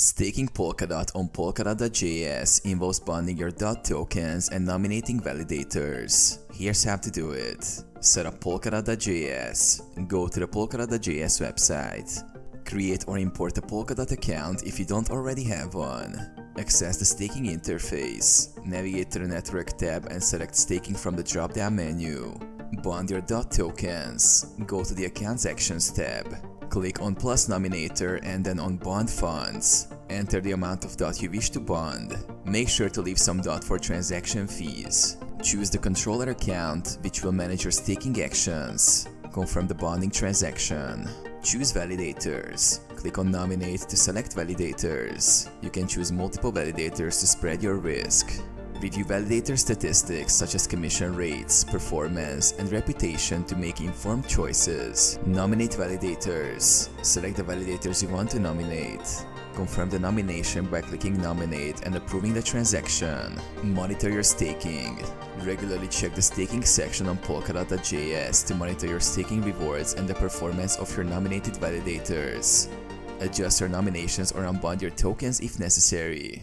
Staking Polkadot on Polkadot.js involves bonding your DOT tokens and nominating validators. Here's how to do it. Set up Polkadot.js. Go to the Polkadot.js website. Create or import a Polkadot account if you don't already have one. Access the staking interface. Navigate to the Network tab and select Staking from the drop-down menu. Bond your DOT tokens. Go to the Accounts Actions tab. Click on Plus Nominator and then on Bond Funds. Enter the amount of DOT you wish to bond. Make sure to leave some DOT for transaction fees. Choose the controller account, which will manage your staking actions. Confirm the bonding transaction. Choose validators. Click on Nominate to select validators. You can choose multiple validators to spread your risk. Review validator statistics such as commission rates, performance, and reputation to make informed choices. Nominate validators. Select the validators you want to nominate. Confirm the nomination by clicking Nominate and approving the transaction. Monitor your staking. Regularly check the staking section on Polkadot.js to monitor your staking rewards and the performance of your nominated validators. Adjust your nominations or unbond your tokens if necessary.